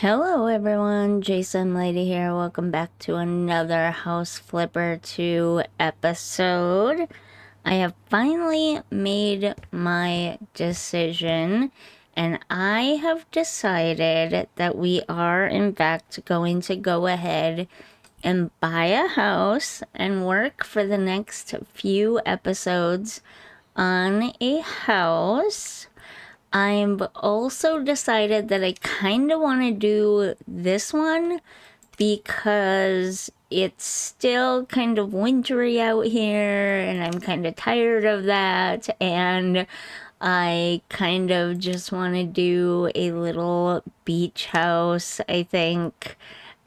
Hello everyone, JSimLady here. Welcome back to another House Flipper 2 episode. I have finally made my decision, and I have decided that we are in fact going to go ahead and buy a house and work for the next few episodes on a house. I've also decided that I kind of want to do this one because it's still kind of wintry out here and I'm kind of tired of that, and I kind of just want to do a little beach house, I think.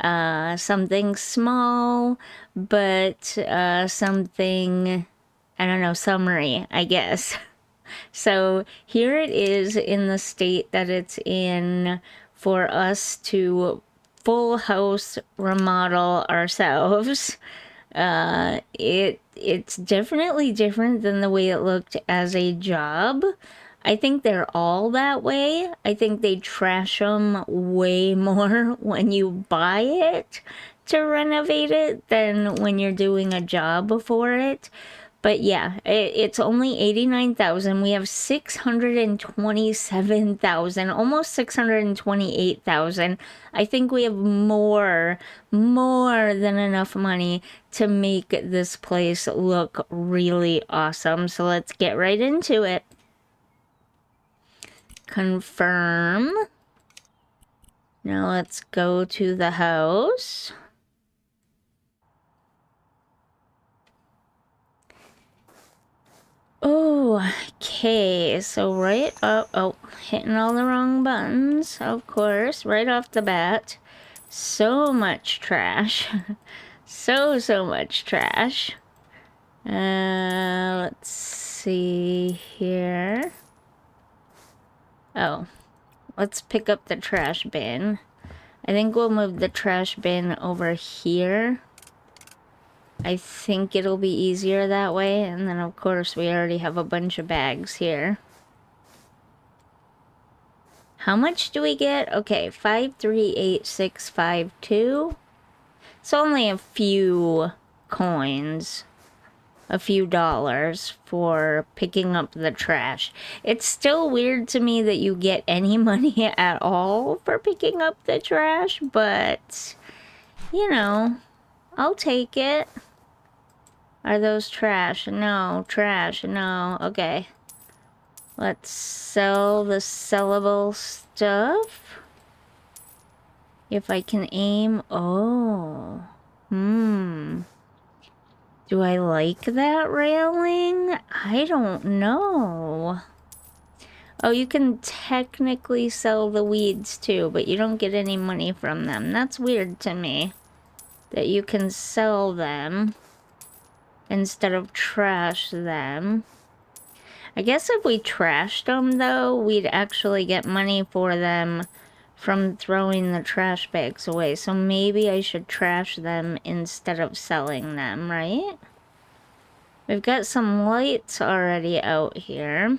Something small, but something, I don't know, summery, I guess. So here it is in the state that it's in for us to full house remodel ourselves. It's definitely different than the way it looked as a job. I think they're all that way. I think they trash them way more when you buy it to renovate it than when you're doing a job for it. But yeah, it's only 89,000. We have 627,000, almost 628,000. I think we have more than enough money to make this place look really awesome. So let's get right into it. Confirm. Now let's go to the house. Okay, so right up, oh, hitting all the wrong buttons, of course, right off the bat. So much trash. So much trash. Let's see here. Oh, let's pick up the trash bin. I think we'll move the trash bin over here. I think it'll be easier that way, and then of course we already have a bunch of bags here. How much do we get? Okay, 538652. It's only a few coins, a few dollars for picking up the trash. It's still weird to me that you get any money at all for picking up the trash, but you know, I'll take it. Are those trash? No. Trash? No. Okay. Let's sell the sellable stuff. If I can aim. Oh. Do I like that railing? I don't know. Oh, you can technically sell the weeds too, but you don't get any money from them. That's weird to me. That you can sell them instead of trash them. I guess if we trashed them, though, we'd actually get money for them from throwing the trash bags away. So maybe I should trash them instead of selling them, right? We've got some lights already out here.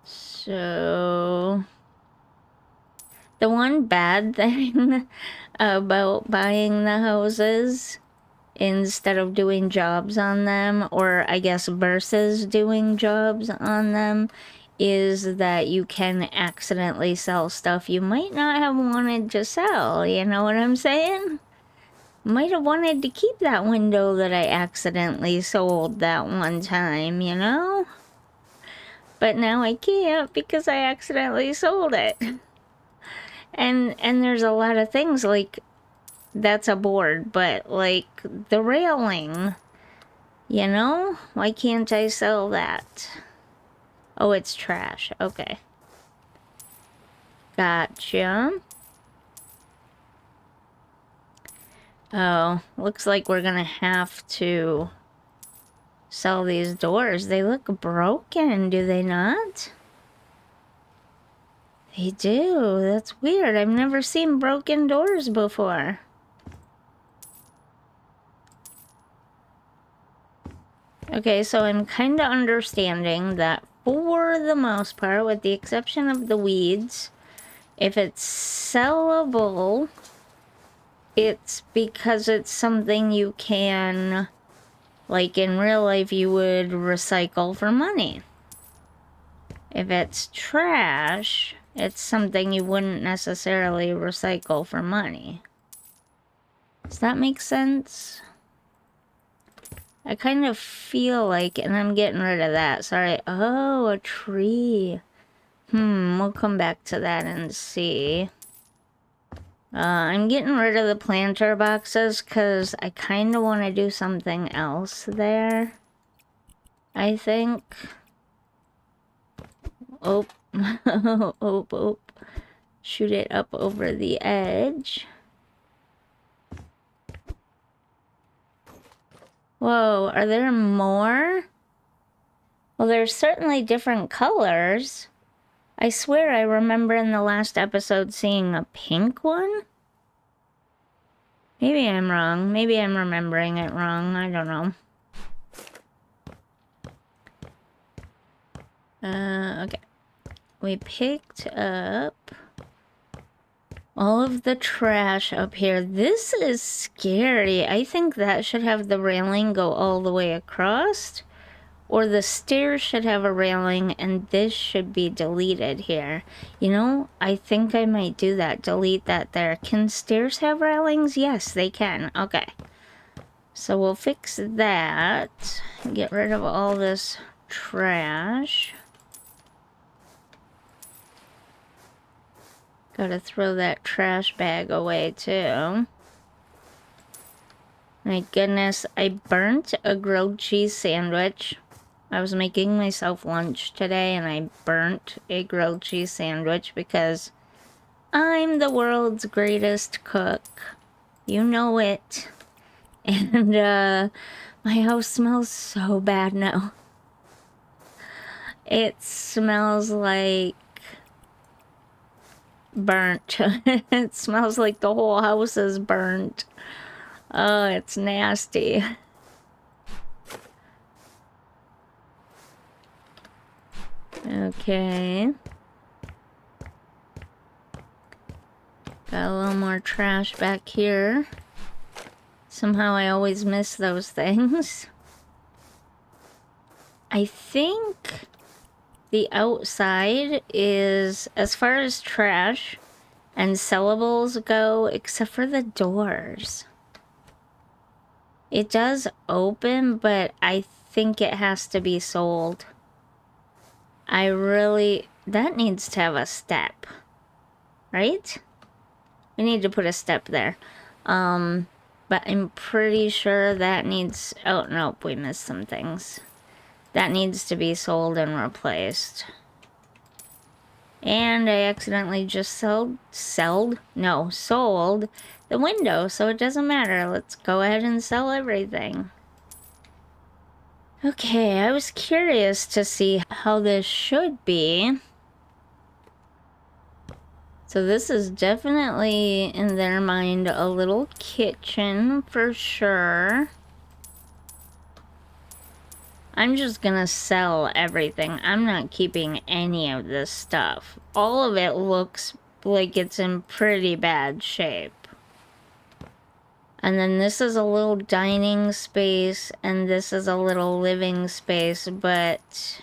So the one bad thing about buying the houses instead of doing jobs on them, or I guess versus doing jobs on them, is that you can accidentally sell stuff you might not have wanted to sell. You know what I'm saying? Might have wanted to keep that window that I accidentally sold that one time, you know? But now I can't because I accidentally sold it. And there's a lot of things like that's a board, but like the railing, you know? Why can't I sell that? Oh, it's trash. Okay. Gotcha. Oh, looks like we're gonna have to sell these doors. They look broken, do they not? They do. That's weird. I've never seen broken doors before. Okay, so I'm kind of understanding that for the most part, with the exception of the weeds, If it's sellable, it's because it's something you can, like in real life, you would recycle for money. If it's trash, it's something you wouldn't necessarily recycle for money. Does that make sense? I kind of feel like, and I'm getting rid of that. Sorry. Oh, a tree. We'll come back to that and see. I'm getting rid of the planter boxes because I kind of want to do something else there. I think. Oh. Oh. Shoot it up over the edge. Whoa, are there more? Well, there's certainly different colors. I swear I remember in the last episode seeing a pink one. Maybe I'm wrong. Maybe I'm remembering it wrong. I don't know. Okay. We picked up all of the trash up here. This is scary. I think that should have the railing go all the way across. Or the stairs should have a railing and this should be deleted here. You know, I think I might do that. Delete that there. Can stairs have railings? Yes, they can. Okay. So we'll fix that. Get rid of all this trash. Gotta throw that trash bag away too. My goodness, I burnt a grilled cheese sandwich. I was making myself lunch today and I burnt a grilled cheese sandwich because I'm the world's greatest cook. You know it. And my house smells so bad now. It smells like burnt. It smells like the whole house is burnt. Oh, it's nasty. Okay. Got a little more trash back here. Somehow I always miss those things. I think the outside is, as far as trash and sellables go, except for the doors. It does open, but I think it has to be sold. That needs to have a step, right? We need to put a step there. But I'm pretty sure that needs, oh, nope, we missed some things. That needs to be sold and replaced. And I accidentally just sold the window, so it doesn't matter. Let's go ahead and sell everything. Okay, I was curious to see how this should be. So this is definitely, in their mind, a little kitchen for sure. I'm just gonna sell everything. I'm not keeping any of this stuff. All of it looks like it's in pretty bad shape. And then this is a little dining space, and this is a little living space, but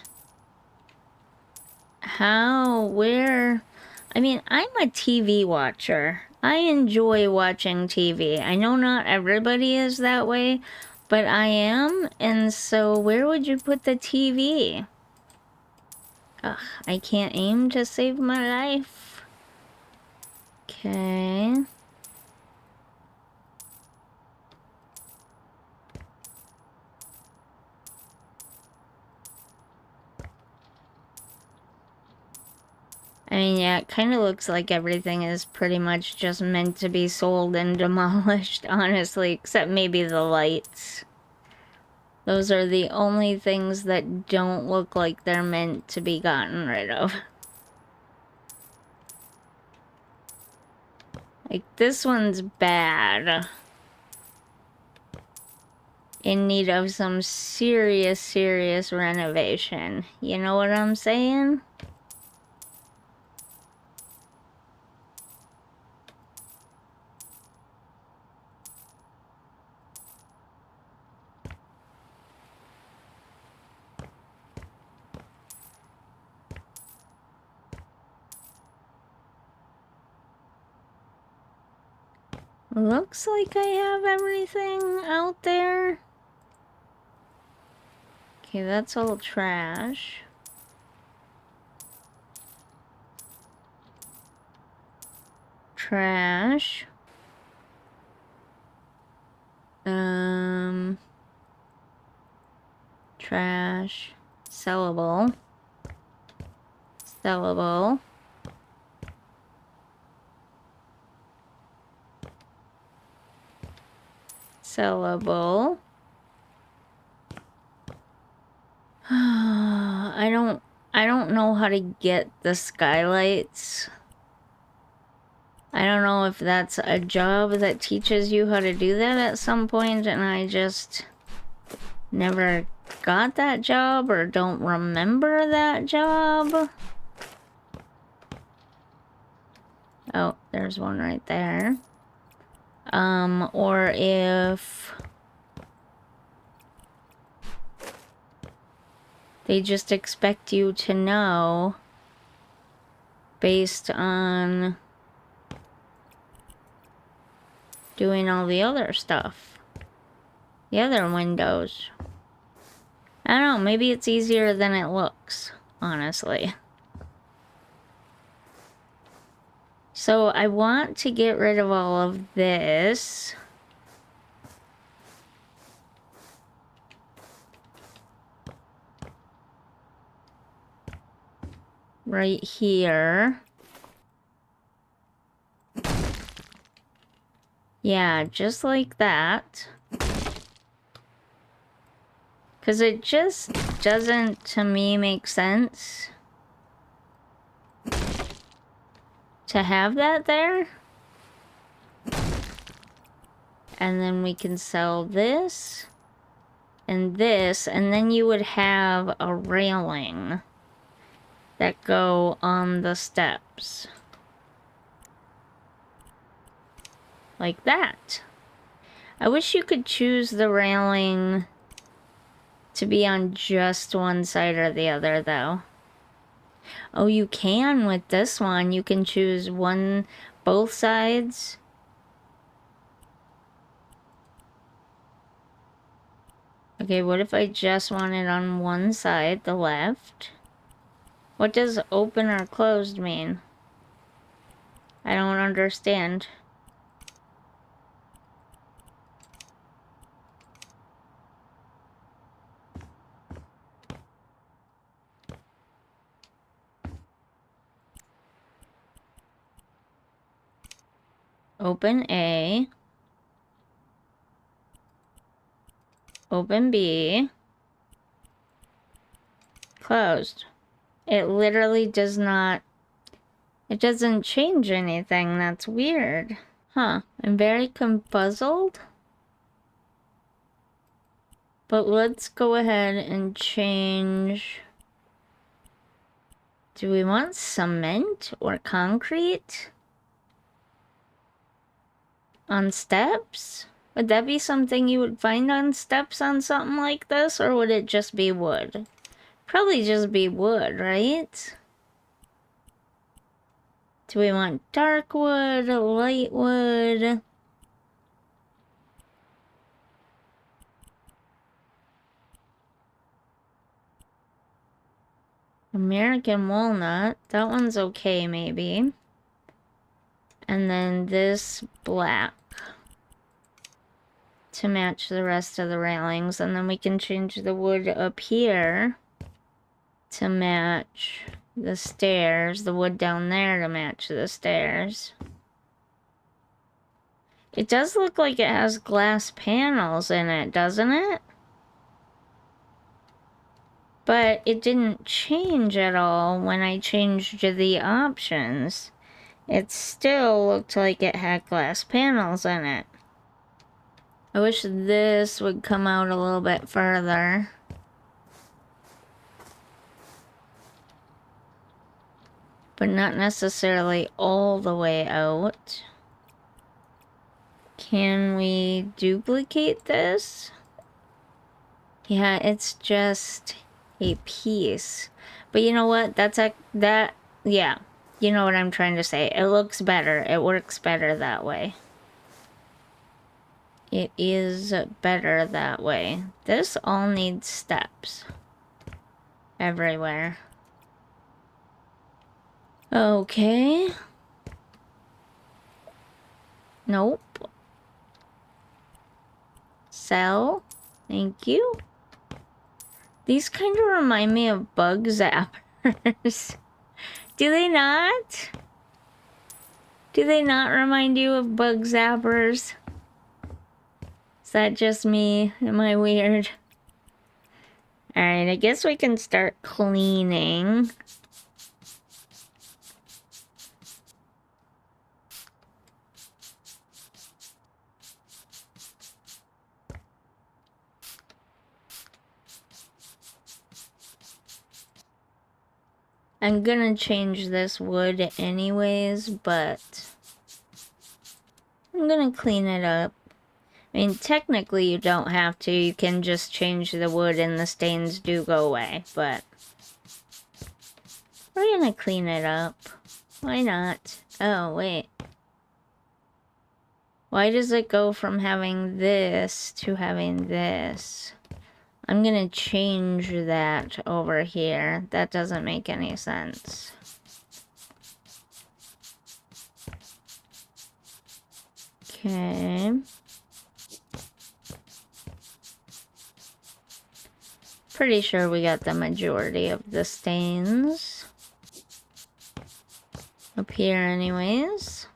I mean, I'm a TV watcher. I enjoy watching TV. I know not everybody is that way, but I am, and so where would you put the TV? Ugh, I can't aim to save my life. Okay. I mean, yeah, it kind of looks like everything is pretty much just meant to be sold and demolished, honestly, except maybe the lights. Those are the only things that don't look like they're meant to be gotten rid of. Like, this one's bad. In need of some serious renovation. You know what I'm saying? Looks like I have everything out there. Okay, that's all trash. Trash. Trash. Sellable. Sellable. Sellable. I don't know how to get the skylights. I don't know if that's a job that teaches you how to do that at some point, and I just never got that job or don't remember that job. Oh, there's one right there. Or if they just expect you to know based on doing all the other stuff. The other windows. I don't know, maybe it's easier than it looks, honestly. So I want to get rid of all of this. Right here. Yeah, just like that. Because it just doesn't, to me, make sense to have that there. And then we can sell this and this, and then you would have a railing that go on the steps. Like that. I wish you could choose the railing to be on just one side or the other, though. Oh, you can with this one. You can choose both sides. Okay, what if I just want it on one side, the left? What does open or closed mean? I don't understand. Open A. Open B. Closed. It literally does not... It doesn't change anything. That's weird. Huh. I'm very confuzzled. But let's go ahead and change... Do we want cement or concrete? On steps? Would that be something you would find on steps on something like this? Or would it just be wood? Probably just be wood, right? Do we want dark wood, light wood? American walnut. That one's okay, maybe. And then this black to match the rest of the railings. And then we can change the wood up here to match the stairs. The wood down there to match the stairs. It does look like it has glass panels in it, doesn't it? But it didn't change at all when I changed the options. It still looked like it had glass panels in it. I wish this would come out a little bit further. But not necessarily all the way out. Can we duplicate this? Yeah, it's just a piece. But you know what? Yeah. You know what I'm trying to say. It looks better. It works better that way. it is better that way. This all needs steps everywhere. Okay. Nope. Sell. Thank you. These kind of remind me of bug zappers. Do they not? Do they not remind you of bug zappers? Is that just me? Am I weird? Alright, I guess we can start cleaning. I'm gonna change this wood anyways, but I'm gonna clean it up. I mean, technically you don't have to. You can just change the wood and the stains do go away, but we're gonna clean it up. Why not? Oh, wait. Why does it go from having this to having this? I'm gonna change that over here. That doesn't make any sense. Okay. Pretty sure we got the majority of the stains. Up here anyways.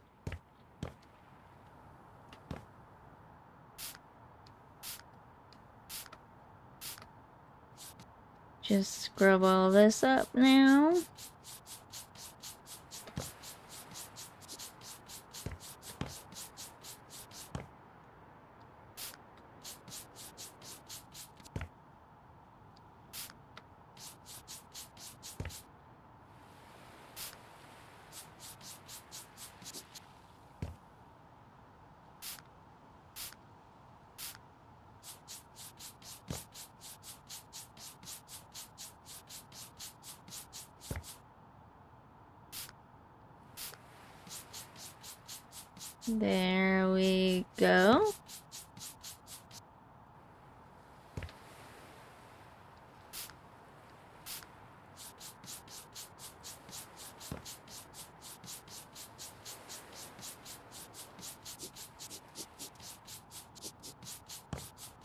Just scrub all this up now. There we go.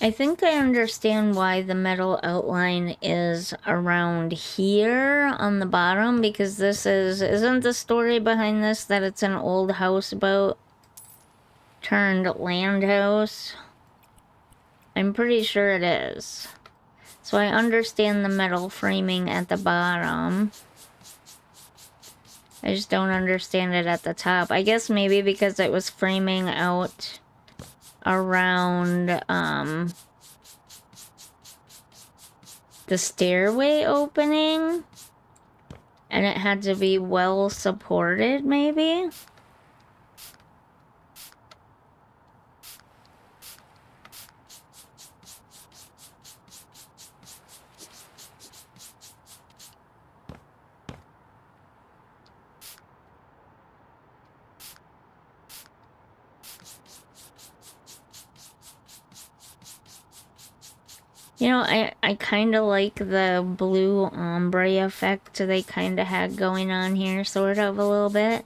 I think I understand why the metal outline is around here on the bottom, because this isn't the story behind this that it's an old houseboat turned land house? I'm pretty sure it is. So I understand the metal framing at the bottom. I just don't understand it at the top. I guess maybe because it was framing out around, the stairway opening, and it had to be well supported, maybe? You know, I kind of like the blue ombre effect they kind of had going on here, sort of, a little bit.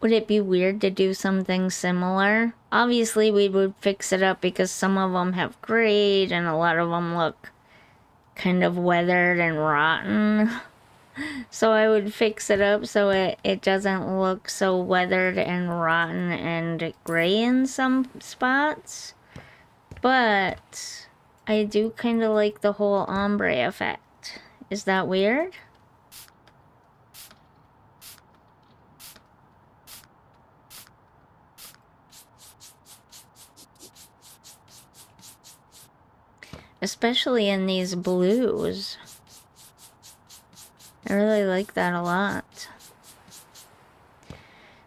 Would it be weird to do something similar? Obviously, we would fix it up because some of them have grade and a lot of them look kind of weathered and rotten. So I would fix it up so it doesn't look so weathered and rotten and gray in some spots. But I do kind of like the whole ombre effect. Is that weird? Especially in these blues. I really like that a lot.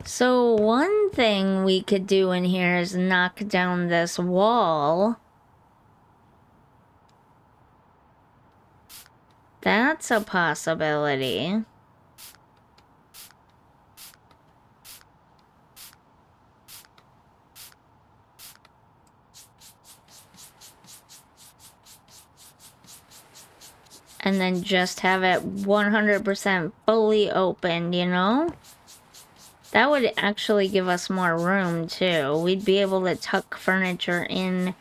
So one thing we could do in here is knock down this wall. That's a possibility. and then just have it 100% fully opened, you know? That would actually give us more room too. We'd be able to tuck furniture in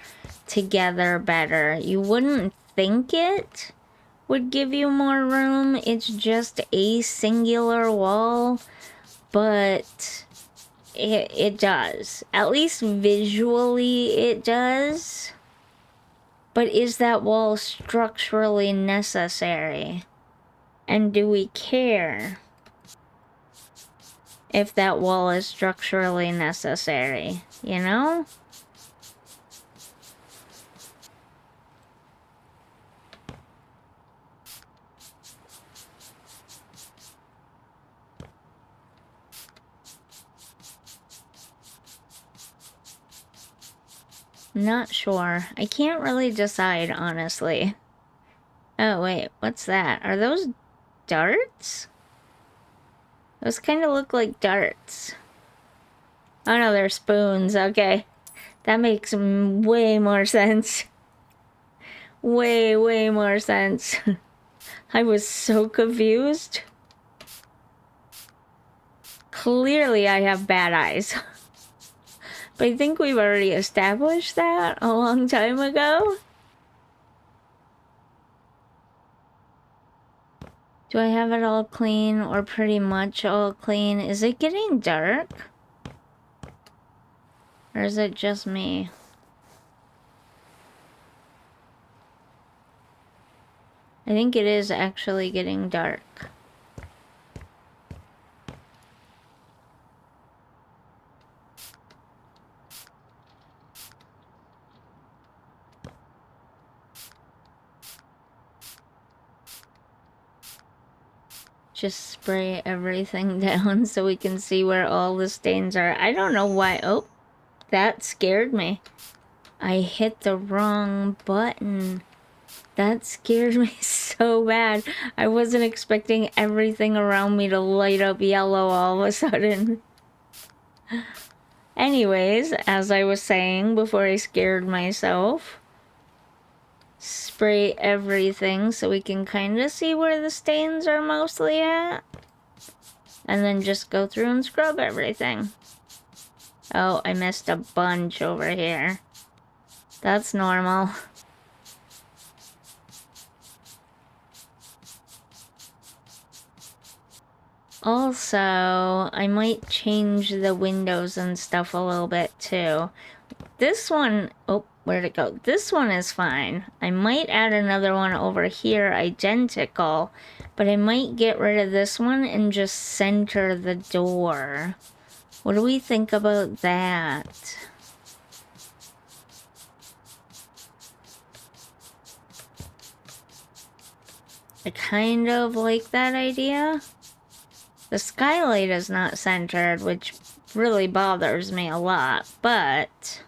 together better. You wouldn't think it would give you more room. It's just a singular wall, but it does. At least visually it does. But is that wall structurally necessary? And do we care if that wall is structurally necessary, you know? Not sure. I can't really decide, honestly. Oh, wait, what's that? Are those darts? Those kind of look like darts. Oh no, they're spoons. Okay. That makes way more sense. Way more sense. I was so confused. Clearly I have bad eyes. But I think we've already established that a long time ago. Do I have it all clean or pretty much all clean? Is it getting dark? Or is it just me? I think it is actually getting dark. Just spray everything down so we can see where all the stains are. I don't know why. Oh, that scared me. I hit the wrong button. That scared me so bad. I wasn't expecting everything around me to light up yellow all of a sudden. Anyways, as I was saying before I scared myself, spray everything so we can kind of see where the stains are mostly at. And then just go through and scrub everything. Oh, I missed a bunch over here. That's normal. Also, I might change the windows and stuff a little bit too. This one, oh, where'd it go? This one is fine. I might add another one over here, identical, but I might get rid of this one and just center the door. What do we think about that? I kind of like that idea. The skylight is not centered, which really bothers me a lot, but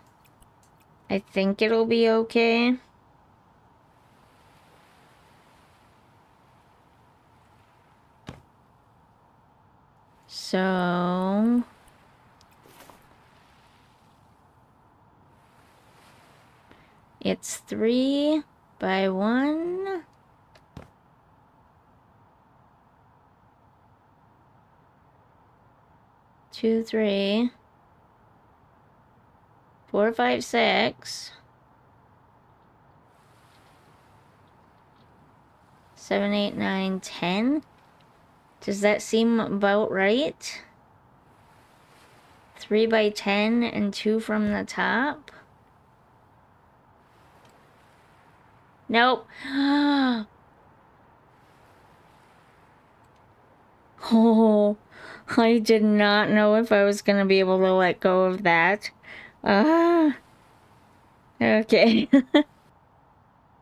I think it'll be okay. So it's 3 by 1. 2, 3, 4, 5, 6, 7, 8, 9, 10. Does that seem about right? 3 by 10 and 2 from the top? Nope. Oh, I did not know if I was gonna be able to let go of that. Okay.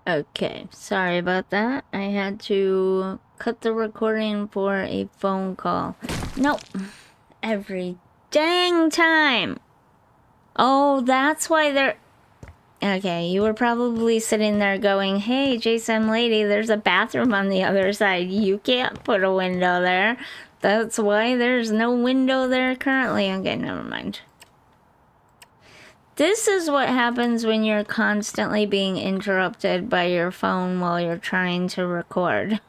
Okay, sorry about that. I had to cut the recording for a phone call. Nope. Every dang time. Oh, that's why they're... Okay, you were probably sitting there going, hey, JSimLady, there's a bathroom on the other side. You can't put a window there. That's why there's no window there currently. Okay, never mind. This is what happens when you're constantly being interrupted by your phone while you're trying to record.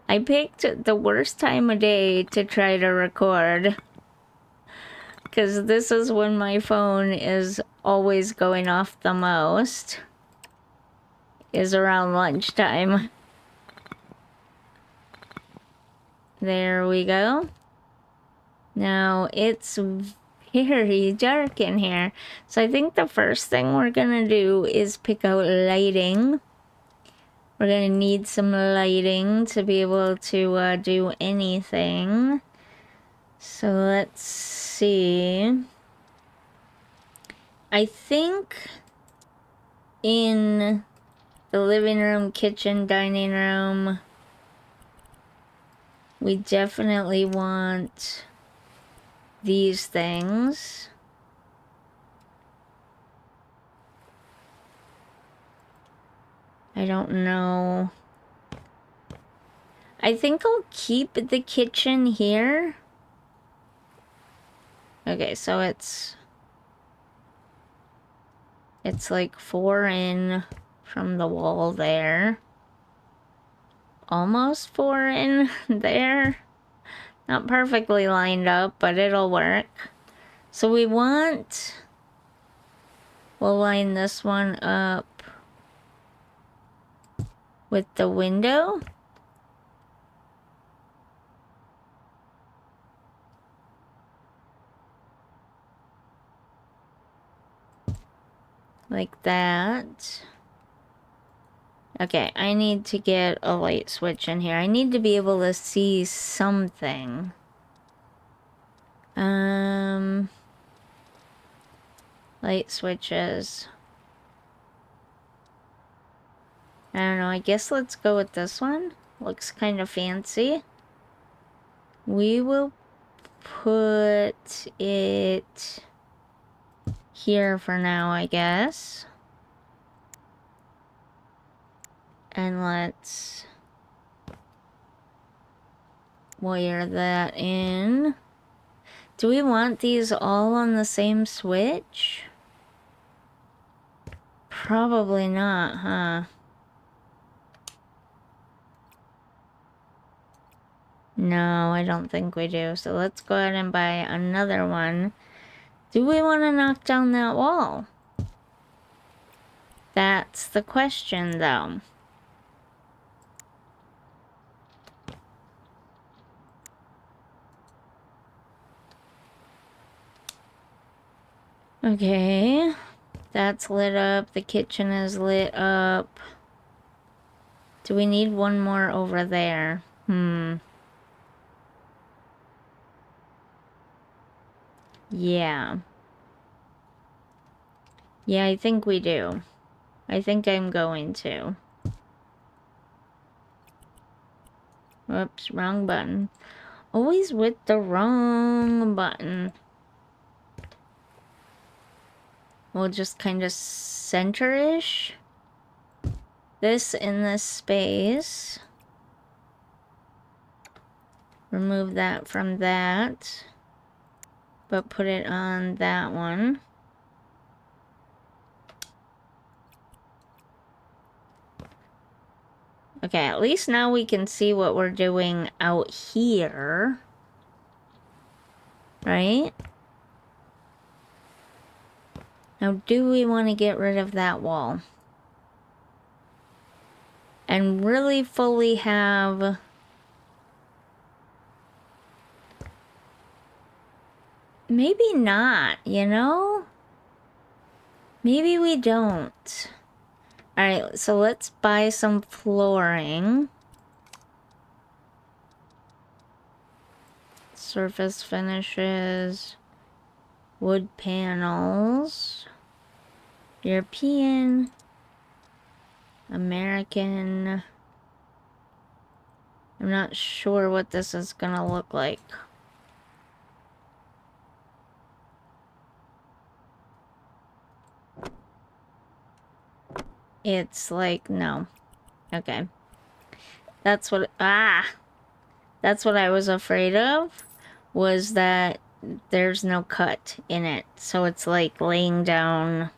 I picked the worst time of day to try to record, because this is when my phone is always going off the most, is around lunchtime. There we go. Now it's very dark in here, so I think the first thing we're gonna do is pick out lighting. We're gonna need some lighting to be able to do anything. So let's see. I think in the living room, kitchen, dining room, we definitely want these things. I don't know. I think I'll keep the kitchen here. Okay, so it's like 4 in from the wall there. Almost 4 in there. Not perfectly lined up, but it'll work. So we'll line this one up with the window. Like that. Okay, I need to get a light switch in here. I need to be able to see something. Light switches. I don't know, I guess let's go with this one. Looks kind of fancy. We will put it here for now, I guess. And let's wire that in. Do we want these all on the same switch? Probably not, huh? No, I don't think we do. So let's go ahead and buy another one. Do we want to knock down that wall? That's the question, though. Okay. That's lit up. The kitchen is lit up. Do we need one more over there? Yeah. Yeah, I think we do. I think I'm going to. Whoops, wrong button. Always with the wrong button. We'll just kind of center-ish this in this space. Remove that from that. But put it on that one. Okay, at least now we can see what we're doing out here. Right? Now, do we want to get rid of that wall? And really fully have... Maybe not, you know? Maybe we don't. Alright, so let's buy some flooring. Surface finishes. Wood panels. European. American. I'm not sure what this is gonna look like. It's like, no. Okay. That's what, that's what I was afraid of, was that there's no cut in it. So it's like laying down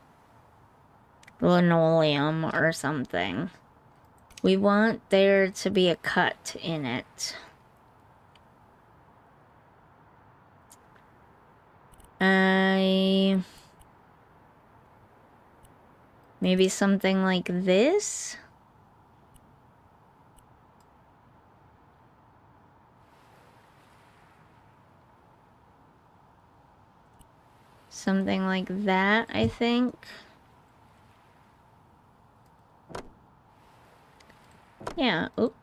linoleum or something. We want there to be a cut in it. Maybe something like this? Something like that, I think. Yeah, oop.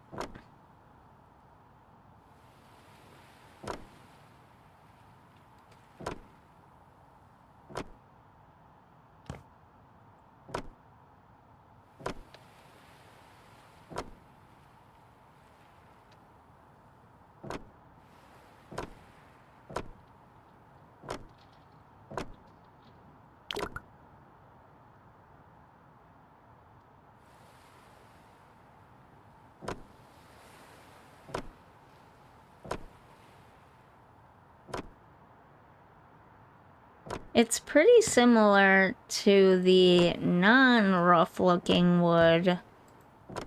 It's pretty similar to the non-rough looking wood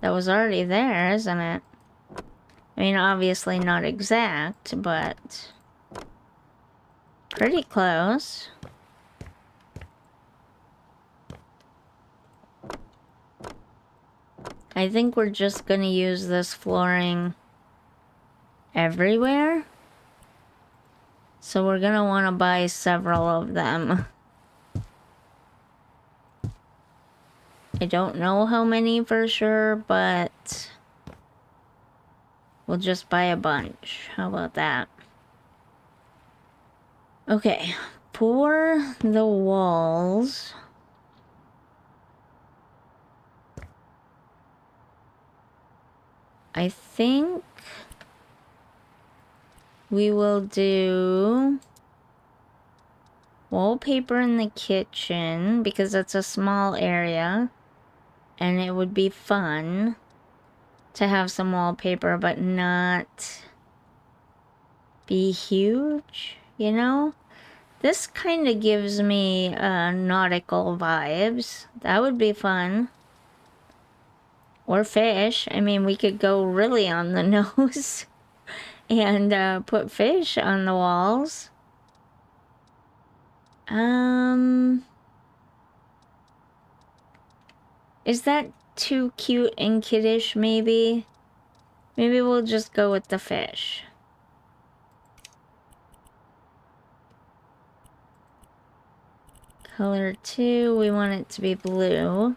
that was already there, isn't it? I mean, obviously not exact, but pretty close. I think we're just gonna use this flooring everywhere. So we're gonna want to buy several of them. I don't know how many for sure, but we'll just buy a bunch. How about that? Okay, for the walls, I think we will do wallpaper in the kitchen because it's a small area and it would be fun to have some wallpaper but not be huge, you know? This kind of gives me nautical vibes. That would be fun. Or fish. I mean, we could go really on the nose and put fish on the walls. Is that too cute and kiddish, maybe? Maybe we'll just go with the fish. Color 2, we want it to be blue.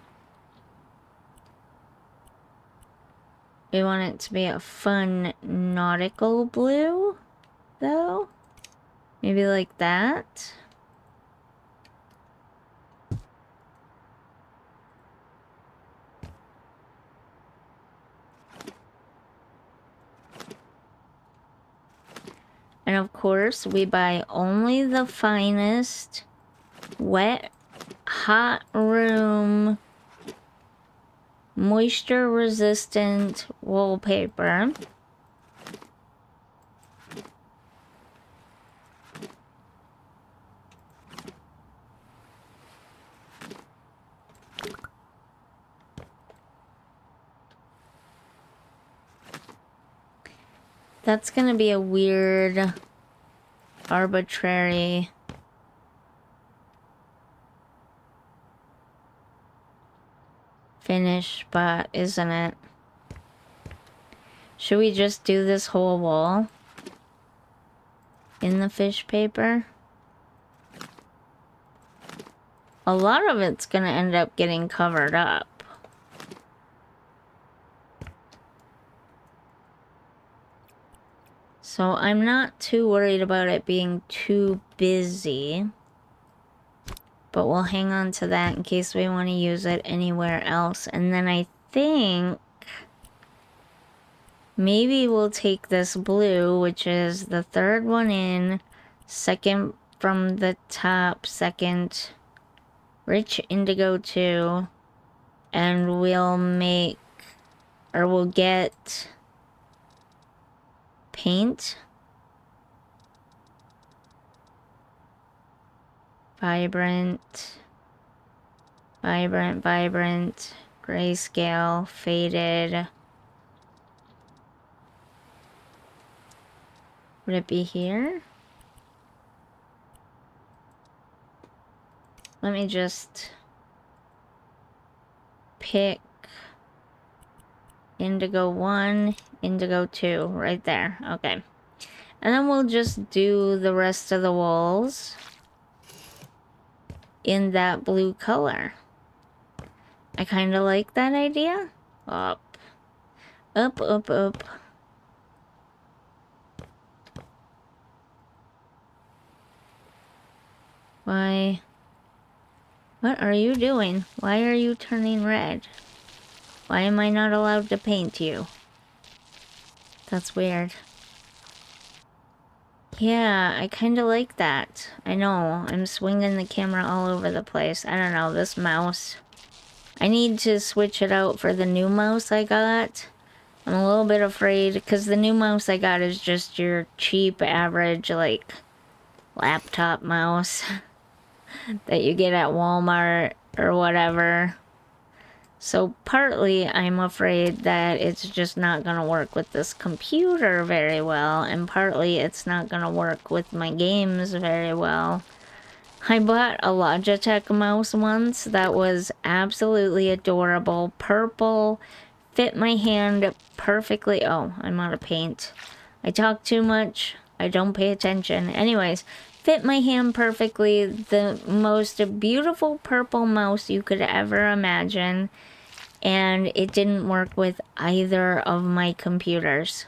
We want it to be a fun nautical blue, though. Maybe like that. And of course, we buy only the finest wet, hot room, moisture resistant wallpaper. That's gonna be a weird, arbitrary finish spot, isn't it? Should we just do this whole wall in the fish paper? A lot of it's gonna end up getting covered up. So I'm not too worried about it being too busy. But we'll hang on to that in case we want to use it anywhere else. And then I think maybe we'll take this blue, which is the third one in, second from the top, second rich indigo 2, and we'll make, or we'll get paint Vibrant. Vibrant, vibrant. Grayscale, faded. Would it be here? Let me just pick indigo 1, indigo 2, right there. Okay. And then we'll just do the rest of the walls in that blue color. I kind of like that idea. Up. Up, up, up. Why? What are you doing? Why are you turning red? Why am I not allowed to paint you? That's weird. Yeah, I kind of like that. I know, I'm swinging the camera all over the place. I don't know, this mouse. I need to switch it out for the new mouse I got. I'm a little bit afraid, because the new mouse I got is just your cheap, average, like, laptop mouse that you get at Walmart or whatever. So partly I'm afraid that it's just not gonna work with this computer very well, and partly it's not gonna work with my games very well. I bought a Logitech mouse once that was absolutely adorable. Purple, fit my hand perfectly. Oh, I'm out of paint. I talk too much. I don't pay attention. Anyways, fit my hand perfectly. The most beautiful purple mouse you could ever imagine. And it didn't work with either of my computers.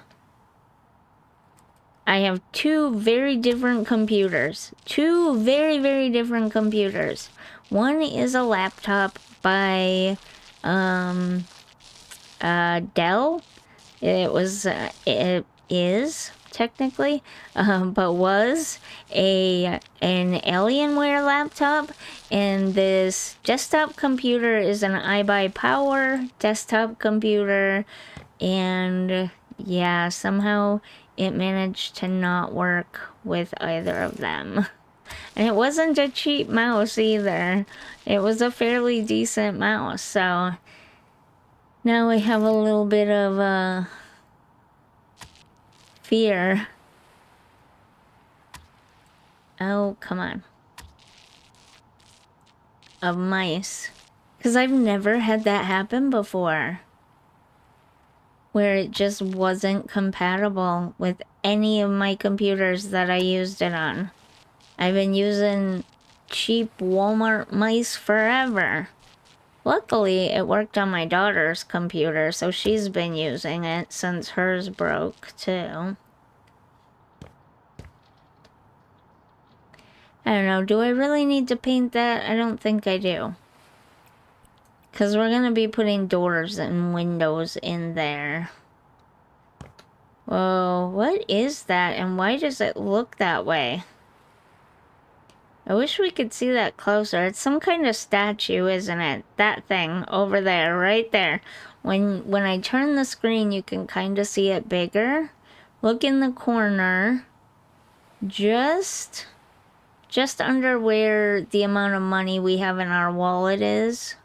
I have two very different computers. Two very, very different computers. One is a laptop by Dell. It is technically, but was an Alienware laptop, and this desktop computer is an iBuyPower desktop computer, and yeah, somehow it managed to not work with either of them. And it wasn't a cheap mouse either. It was a fairly decent mouse, so now we have a little bit of fear. Oh, come on. Of mice. Because I've never had that happen before. Where it just wasn't compatible with any of my computers that I used it on. I've been using cheap Walmart mice forever. Luckily, it worked on my daughter's computer, so she's been using it since hers broke, too. I don't know, do I really need to paint that? I don't think I do. Because we're going to be putting doors and windows in there. Whoa, what is that? And why does it look that way? I wish we could see that closer. It's some kind of statue, isn't it? That thing over there, right there. When I turn the screen, you can kind of see it bigger. Look in the corner. Just under where the amount of money we have in our wallet is.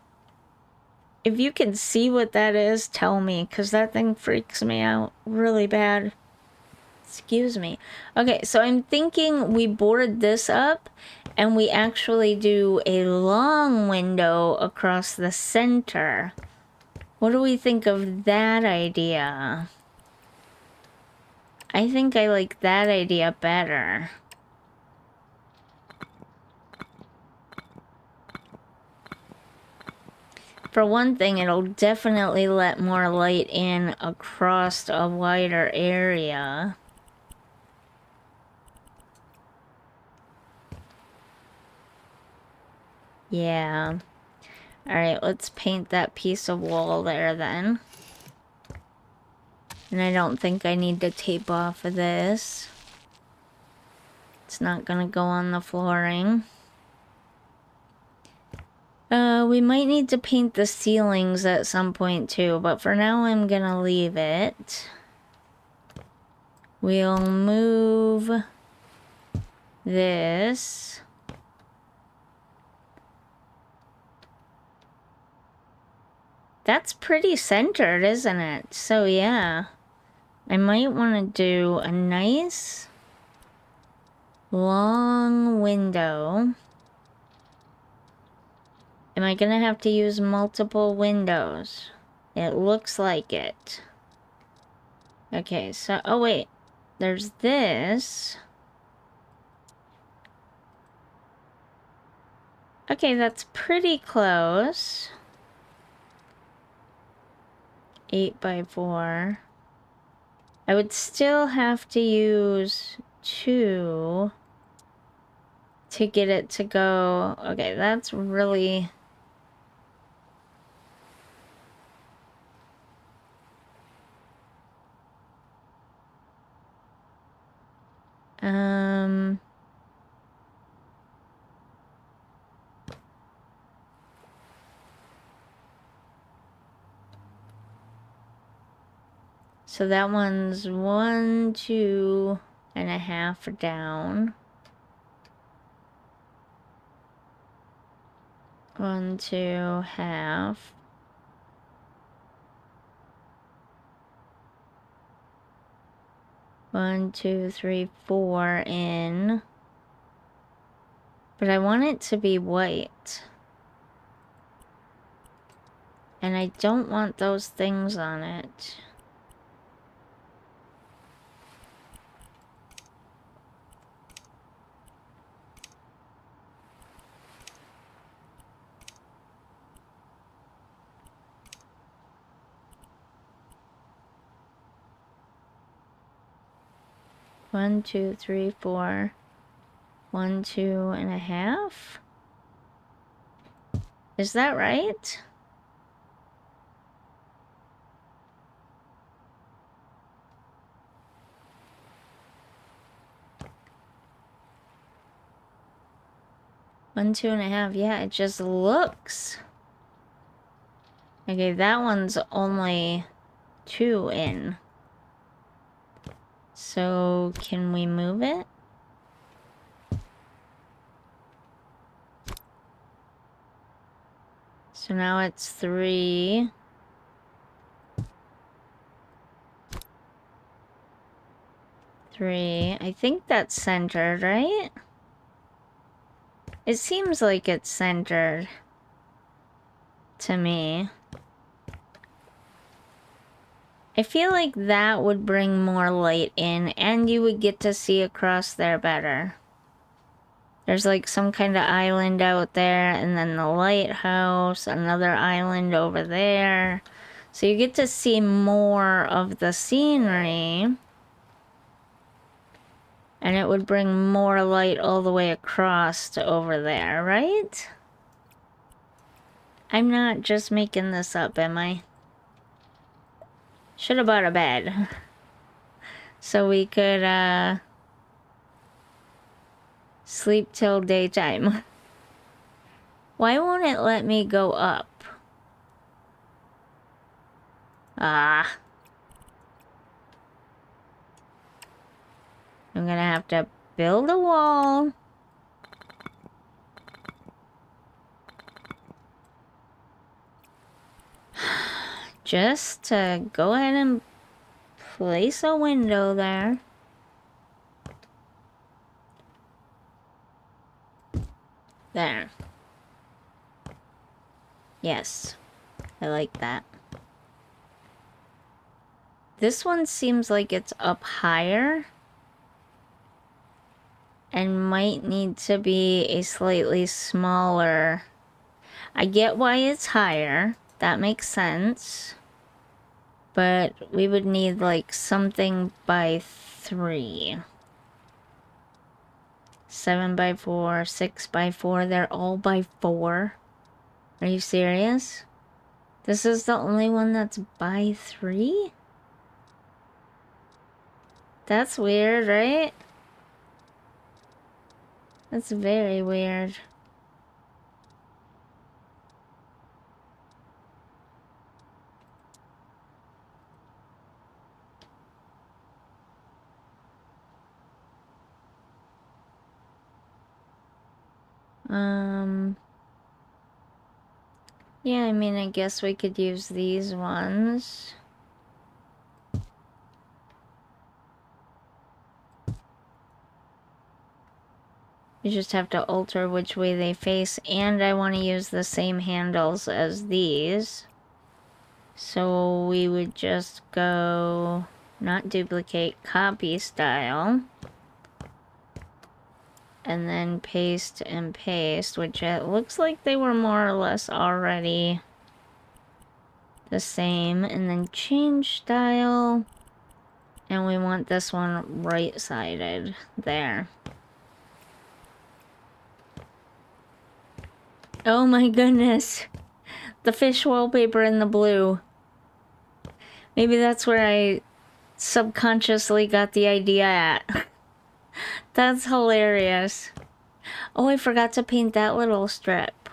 If you can see what that is, tell me, because that thing freaks me out really bad. Excuse me. Okay, so I'm thinking we board this up and we actually do a long window across the center. What do we think of that idea? I think I like that idea better. For one thing, it'll definitely let more light in across a wider area. Yeah. Alright, let's paint that piece of wall there then. And I don't think I need to tape off of this. It's not gonna go on the flooring. We might need to paint the ceilings at some point too, but for now I'm gonna leave it. We'll move this That's pretty centered, isn't it? So yeah, I might want to do a nice long window. Am I gonna have to use multiple windows? It looks like it. Okay, so, oh wait, there's this. Okay, that's pretty close. 8x4. I would still have to use 2 to get it to go. Okay, that's really... So that one's 1, 2.5 down. 1, 2, half. 1, 2, 3, 4 in. But I want it to be white. And I don't want those things on it. One, 2, 3, 4. 1, 2.5. Is that right? One, 2.5. Yeah, it just looks. Okay, that one's only 2 in. So, can we move it? So now it's 3. 3. I think that's centered, right? It seems like it's centered to me. I feel like that would bring more light in, and you would get to see across there better. There's like some kind of island out there, and then the lighthouse, another island over there. So you get to see more of the scenery. And it would bring more light all the way across to over there, right? I'm not just making this up, am I? Should have bought a bed. So we could, sleep till daytime. Why won't it let me go up? Ah. I'm gonna have to build a wall. Just to go ahead and place a window there. There. Yes. I like that. This one seems like it's up higher. And might need to be a slightly smaller. I get why it's higher. That makes sense. But we would need like something by 3. 7x4, 6x4. They're all by 4. Are you serious? This is the only one that's by 3? That's weird, right? That's very weird. Yeah, I mean, I guess we could use these ones. You just have to alter which way they face, and I want to use the same handles as these. So we would just go, not duplicate, copy style. And then paste and paste, which it looks like they were more or less already the same. And then change style. And we want this one right-sided there. Oh my goodness. The fish wallpaper in the blue. Maybe that's where I subconsciously got the idea at. That's hilarious. Oh, I forgot to paint that little strip.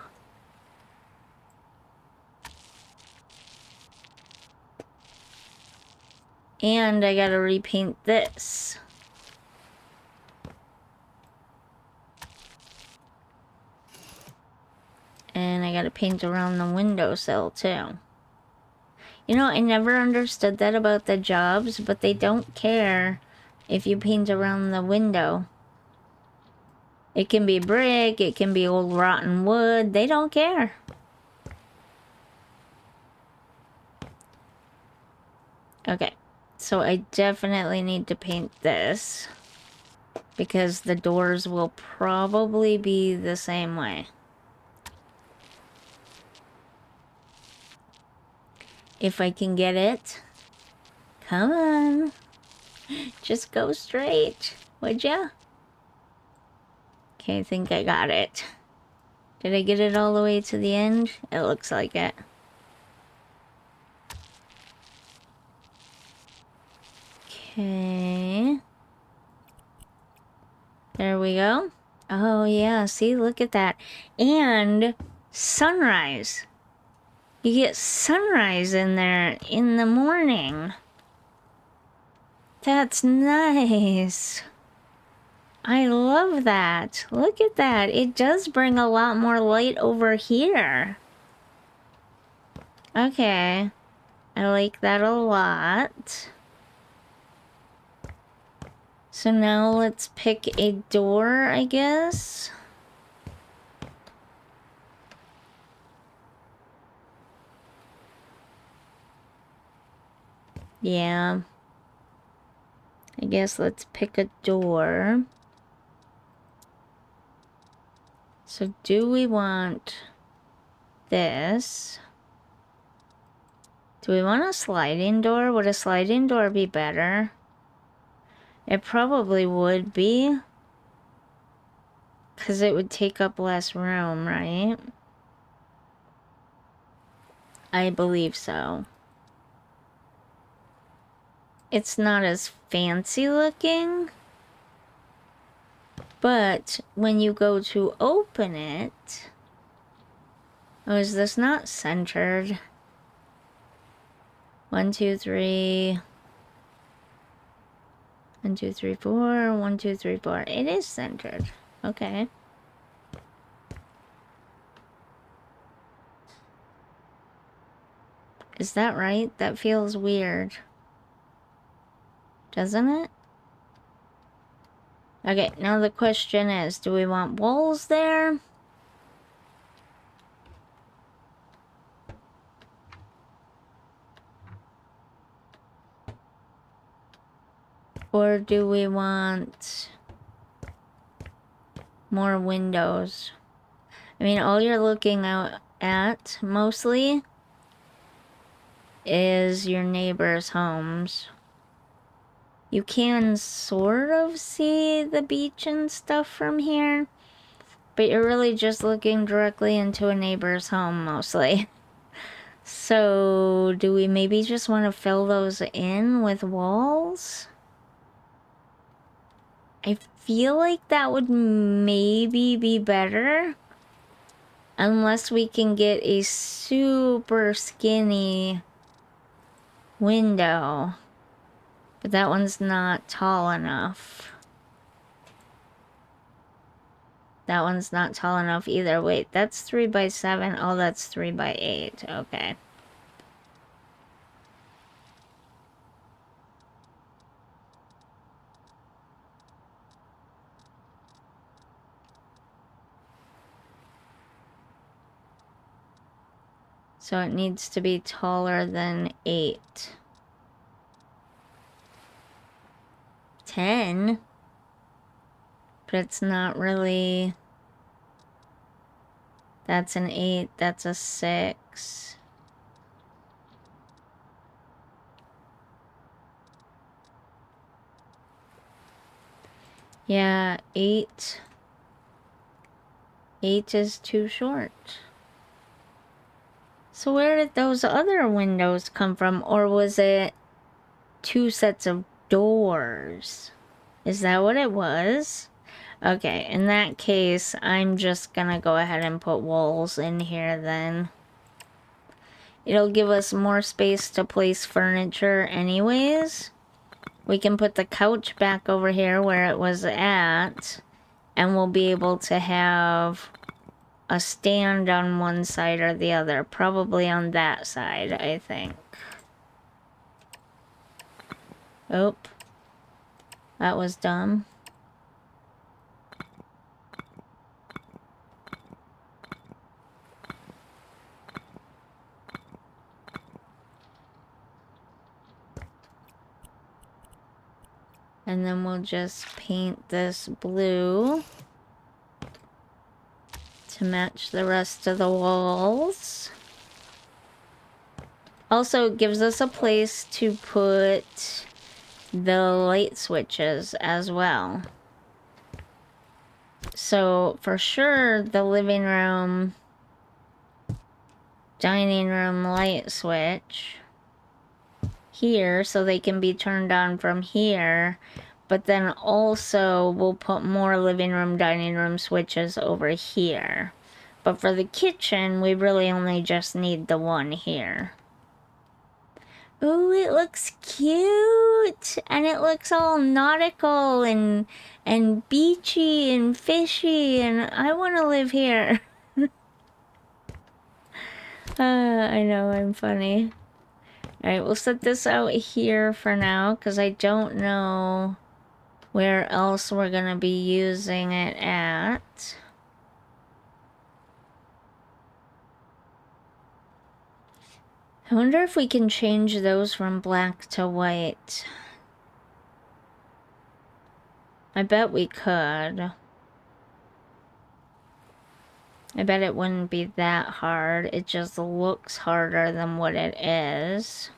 And I gotta repaint this. And I gotta paint around the windowsill too. You know, I never understood that about the jobs, but they don't care if you paint around the window. It can be brick, it can be old rotten wood, they don't care. Okay, so I definitely need to paint this because the doors will probably be the same way. If I can get it. Come on. Just go straight, would ya? Okay, I think I got it. Did I get it all the way to the end? It looks like it. Okay. There we go. Oh yeah, see, look at that. And sunrise. You get sunrise in there in the morning. That's nice. I love that. Look at that. It does bring a lot more light over here. Okay. I like that a lot. So now let's pick a door, I guess. Yeah. I guess let's pick a door. So do we want this? Do we want a sliding door? Would a sliding door be better? It probably would be. Because it would take up less room, right? I believe so. It's not as fancy looking. But when you go to open it... Oh, is this not centered? 1, 2, 3... 1, 2, 3, 4. 1, 2, 3, 4. It is centered. Okay. Is that right? That feels weird. Doesn't it? Okay, now the question is, do we want walls there? Or do we want more windows? I mean, all you're looking out at, mostly, is your neighbors' homes. You can sort of see the beach and stuff from here, but you're really just looking directly into a neighbor's home, mostly. So, do we maybe just want to fill those in with walls? I feel like that would maybe be better. Unless we can get a super skinny window. But that one's not tall enough. That one's not tall enough either. Wait, that's 3 by 7. Oh, that's 3 by 8. Okay. So it needs to be taller than 8. 10? But it's not really... That's an 8. That's a 6. Yeah, 8. 8 is too short. So where did those other windows come from? Or was it 2 sets of doors? Is that what it was? Okay, in that case, I'm just gonna go ahead and put walls in here then. It'll give us more space to place furniture anyways. We can put the couch back over here where it was at, and we'll be able to have a stand on one side or the other. Probably on that side, I think. Oh, that was dumb. And then we'll just paint this blue to match the rest of the walls. Also, it gives us a place to put the light switches as well. So, for sure, the living room, dining room light switch here, so they can be turned on from here. But then also, we'll put more living room, dining room switches over here. But for the kitchen, we really only just need the one here. Ooh, it looks cute! And it looks all nautical and beachy and fishy, and I want to live here. I know, I'm funny. Alright, we'll set this out here for now, because I don't know where else we're going to be using it at. I wonder if we can change those from black to white. I bet we could. I bet it wouldn't be that hard. It just looks harder than what it is.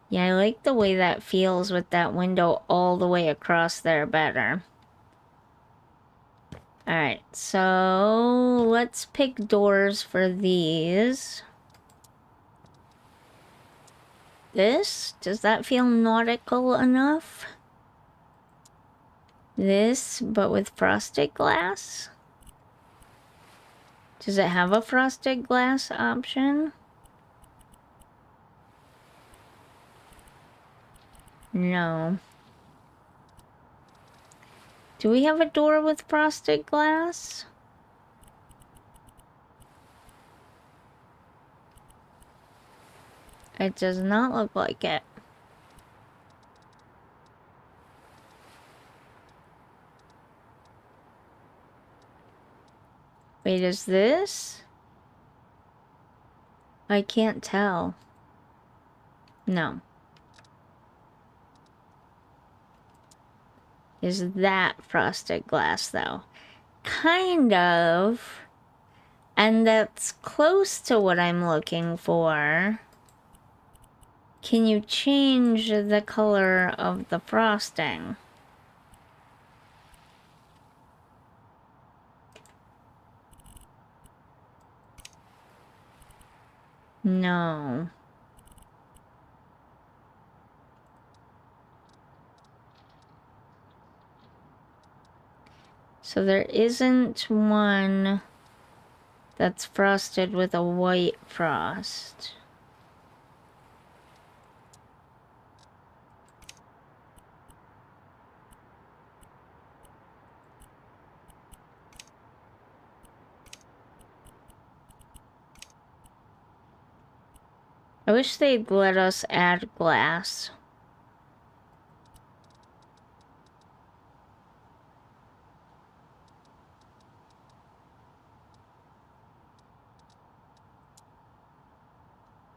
Yeah, I like the way that feels with that window all the way across there better. Alright, so let's pick doors for these. This? Does that feel nautical enough? This, but with frosted glass? Does it have a frosted glass option? No. Do we have a door with frosted glass? It does not look like it. Wait, is this? I can't tell. No. Is that frosted glass, though? Kind of. And that's close to what I'm looking for. Can you change the color of the frosting? No. So there isn't one that's frosted with a white frost. I wish they'd let us add glass.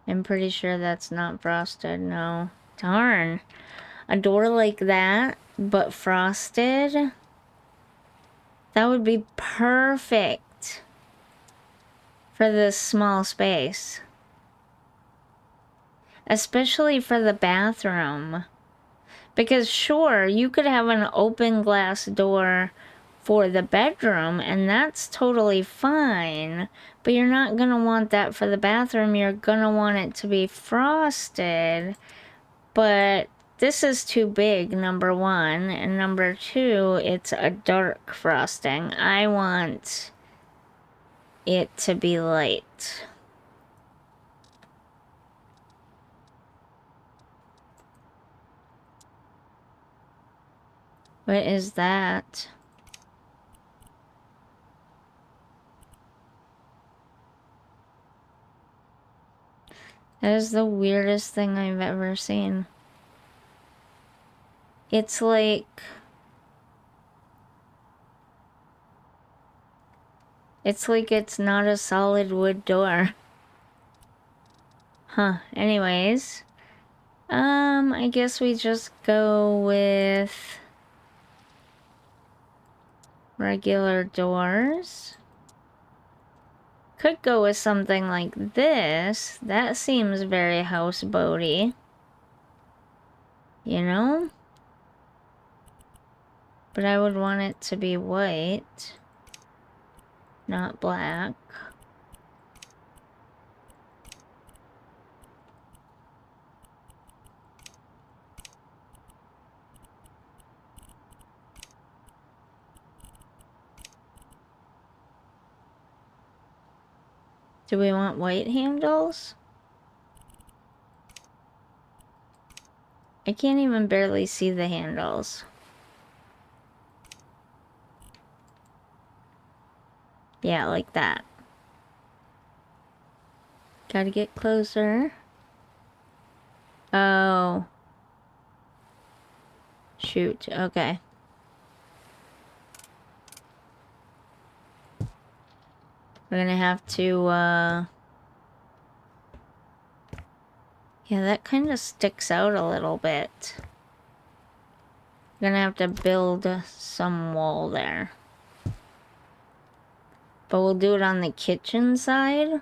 I'm pretty sure that's not frosted, no. Darn. A door like that, but frosted? That would be perfect for this small space. Especially for the bathroom. Because sure, you could have an open glass door for the bedroom, and that's totally fine. But you're not gonna want that for the bathroom. You're gonna want it to be frosted. But this is too big, number one. And number two, it's a dark frosting. I want it to be light. What is that? That is the weirdest thing I've ever seen. It's like... It's like it's not a solid wood door. Huh, anyways. I guess we just go with... regular doors. Could go with something like this. That seems very houseboaty. You know? But I would want it to be white, not black. Do we want white handles? I can't even barely see the handles. Yeah, like that. Gotta get closer. Oh. Shoot, okay. We're gonna have to, yeah, that kind of sticks out a little bit. We're gonna have to build some wall there. But we'll do it on the kitchen side.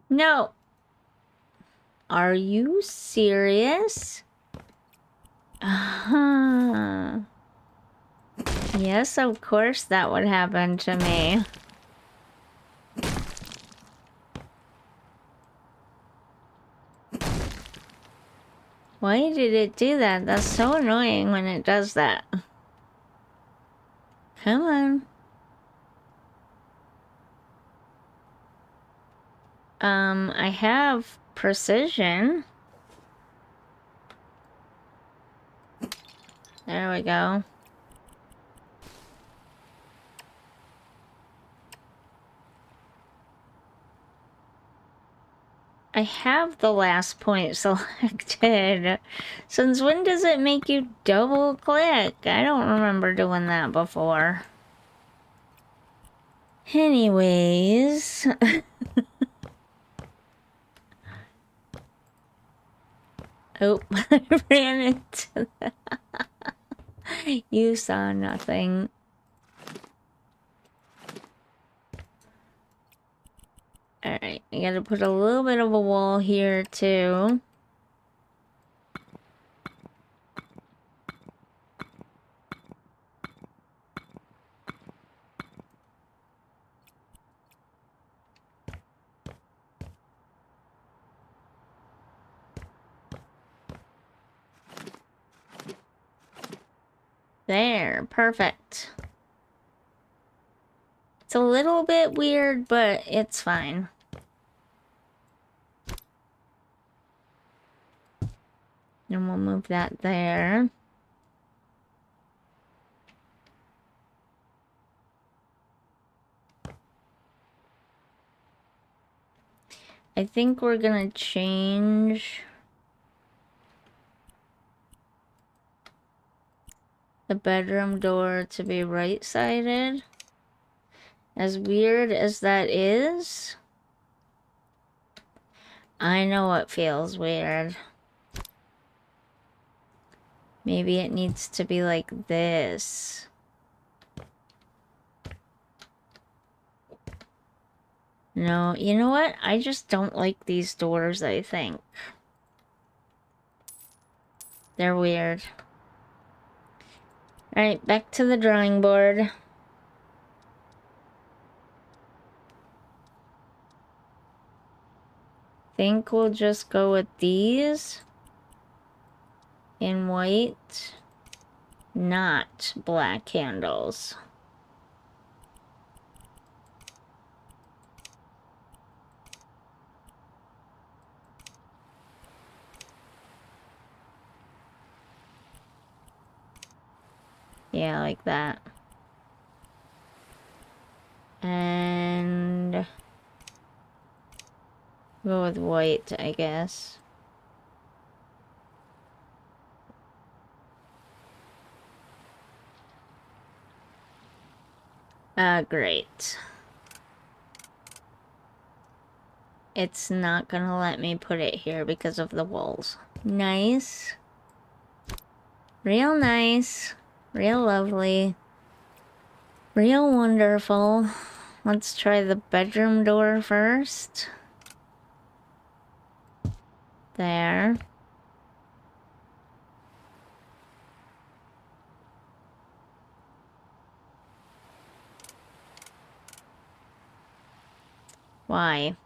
No. Are you serious? Yes, of course that would happen to me. Why did it do that? That's so annoying when it does that. Come on. I have precision. There we go. I have the last point selected. Since when does it make you double click? I don't remember doing that before. Anyways. Oh, I ran into that. You saw nothing. Alright, I gotta put a little bit of a wall here too. There, perfect. It's a little bit weird, but it's fine. And we'll move that there. I think we're gonna change the bedroom door to be right-sided. As weird as that is, I know it feels weird. Maybe it needs to be like this. No, you know what? I just don't like these doors, I think. They're weird. Alright, back to the drawing board. Think we'll just go with these in white, not black handles. Yeah, like that. And go with white, I guess. Great. It's not gonna let me put it here because of the walls. Nice. Real nice. Real lovely. Real wonderful. Let's try the bedroom door first. There. Why?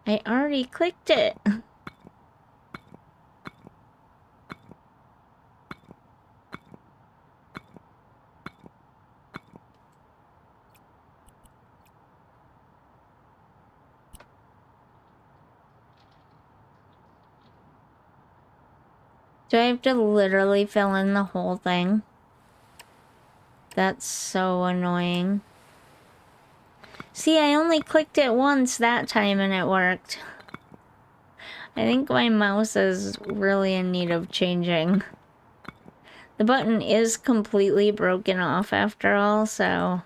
I already clicked it. Do I have to literally fill in the whole thing? That's so annoying. See, I only clicked it once that time and it worked. I think my mouse is really in need of changing. The button is completely broken off after all, so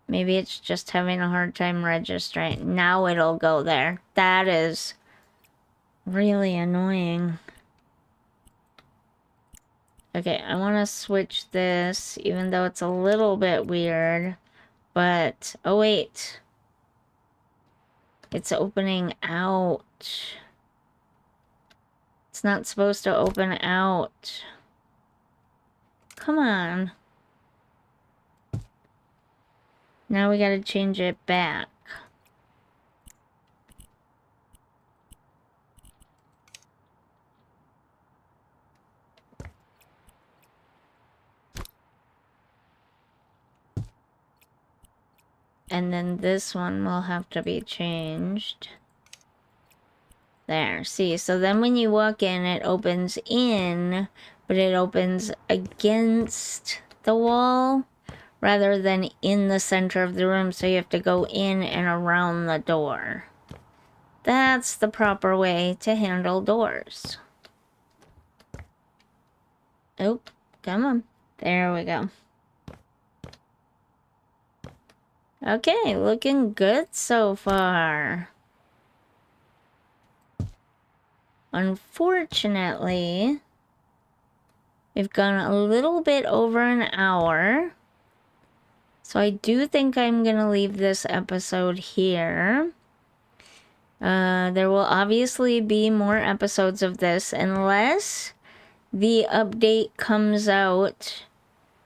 maybe it's just having a hard time registering. Now it'll go there. That is really annoying. Okay, I want to switch this, even though it's a little bit weird. But, oh wait. It's opening out. It's not supposed to open out. Come on. Now we gotta change it back. And then this one will have to be changed. There, see, so then when you walk in, it opens in, but it opens against the wall rather than in the center of the room, so you have to go in and around the door. That's the proper way to handle doors. Oh, come on. There we go. Okay, looking good so far. Unfortunately, we've gone a little bit over an hour. So I do think I'm gonna leave this episode here. There will obviously be more episodes of this unless the update comes out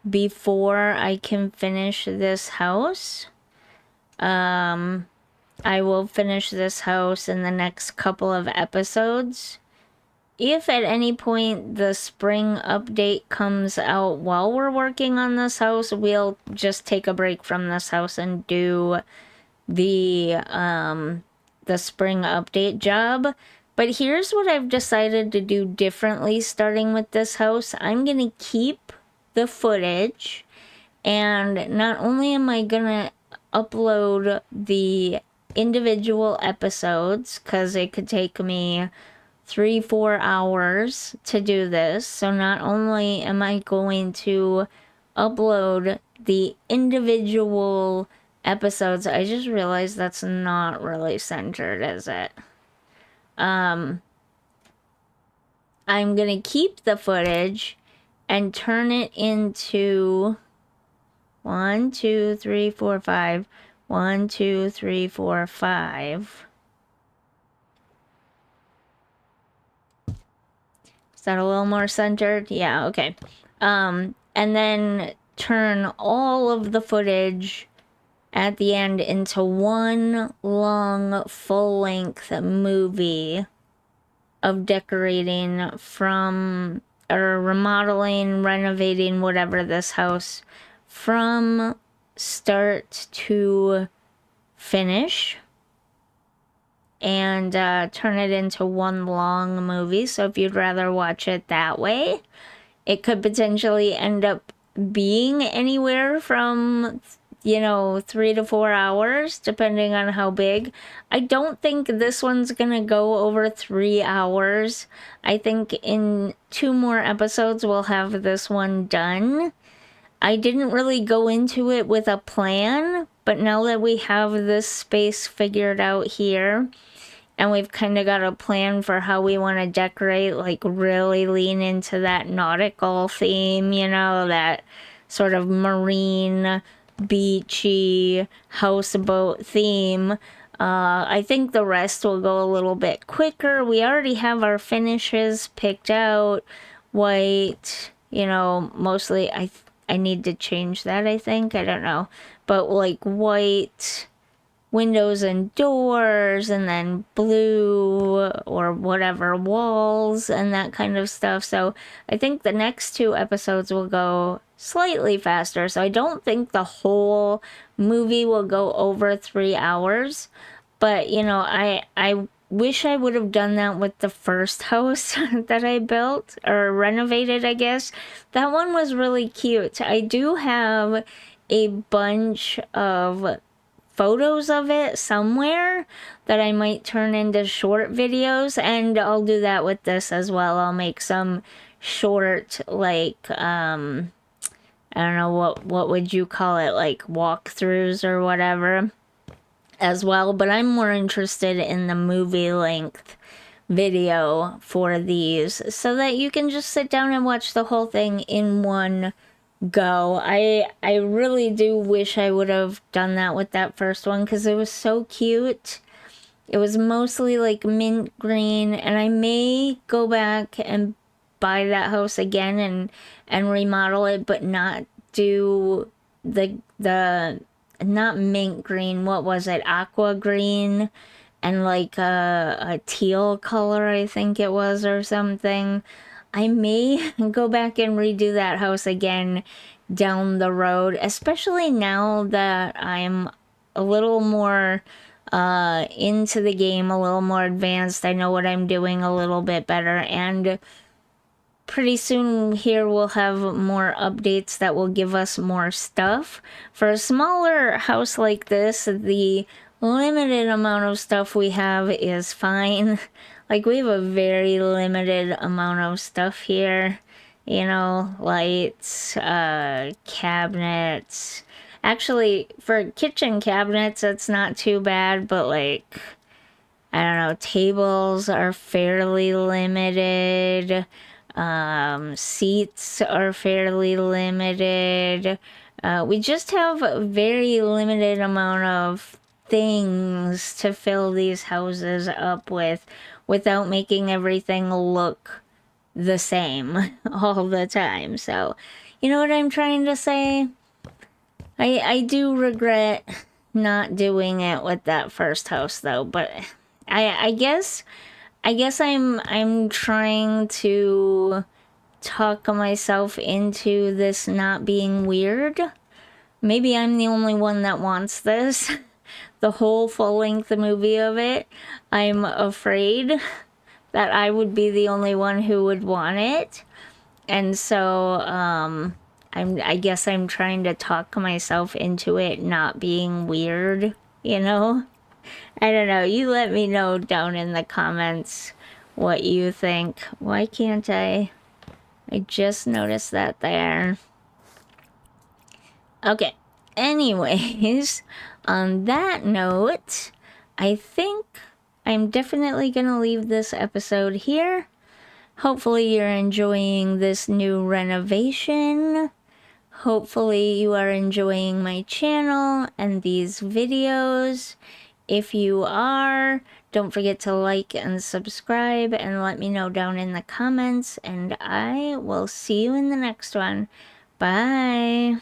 before I can finish this house. I will finish this house in the next couple of episodes. If at any point the spring update comes out while we're working on this house, we'll just take a break from this house and do the spring update job. But here's what I've decided to do differently starting with this house. I'm gonna keep the footage, and not only am I gonna upload the individual episodes, because it could take me 3-4 hours to do this. So not only am I going to upload the individual episodes, I just realized that's not really centered, is it? I'm gonna keep the footage and turn it into 1, 2, 3, 4, 5. 1, 2, 3, 4, 5. Is that a little more centered? Yeah, okay. And then turn all of the footage at the end into one long full-length movie of decorating from, or remodeling, renovating, whatever, this house from start to finish, and turn it into one long movie. So if you'd rather watch it that way, it could potentially end up being anywhere from 3 to 4 hours, depending on how big. I don't think this one's gonna go over 3 hours. I think in 2 more episodes we'll have this one done. I didn't really go into it with a plan, but now that we have this space figured out here, and we've kind of got a plan for how we want to decorate, like really lean into that nautical theme, that sort of marine, beachy, houseboat theme. I think the rest will go a little bit quicker. We already have our finishes picked out. White, mostly. I need to change that, I think. I don't know. But like white windows and doors, and then blue or whatever walls and that kind of stuff. So I think the next 2 episodes will go slightly faster. So I don't think the whole movie will go over 3 hours. But I wish I would have done that with the first house that I built, or renovated, I guess. That one was really cute. I do have a bunch of photos of it somewhere that I might turn into short videos, and I'll do that with this as well. I'll make some short, like I don't know, what would you call it, like walkthroughs or whatever as well. But I'm more interested in the movie length video for these, so that you can just sit down and watch the whole thing in one go. I really do wish I would have done that with that first one, because it was so cute. It was mostly like mint green, and I may go back and buy that house again and remodel it, but not do the not mint green, what was it, aqua green, and like a teal color, I think it was, or something. I may go back and redo that house again down the road, especially now that I'm a little more into the game, a little more advanced. I know what I'm doing a little bit better, and pretty soon here we'll have more updates that will give us more stuff. For a smaller house like this, the limited amount of stuff we have is fine. Like, we have a very limited amount of stuff here. Lights, cabinets. Actually, for kitchen cabinets, it's not too bad, but like, I don't know, tables are fairly limited. Seats are fairly limited. We just have a very limited amount of things to fill these houses up with, without making everything look the same all the time. So, you know what I'm trying to say? I do regret not doing it with that first house though, but I guess I'm trying to talk myself into this not being weird. Maybe I'm the only one that wants this. The whole full-length movie of it. I'm afraid that I would be the only one who would want it. And so, I guess I'm trying to talk myself into it not being weird, you know? I don't know. You let me know down in the comments what you think. Why can't I? I just noticed that there. Okay. Anyways, on that note, I think I'm definitely gonna leave this episode here. Hopefully you're enjoying this new renovation. Hopefully you are enjoying my channel and these videos. If you are, don't forget to like and subscribe and let me know down in the comments, and I will see you in the next one. Bye.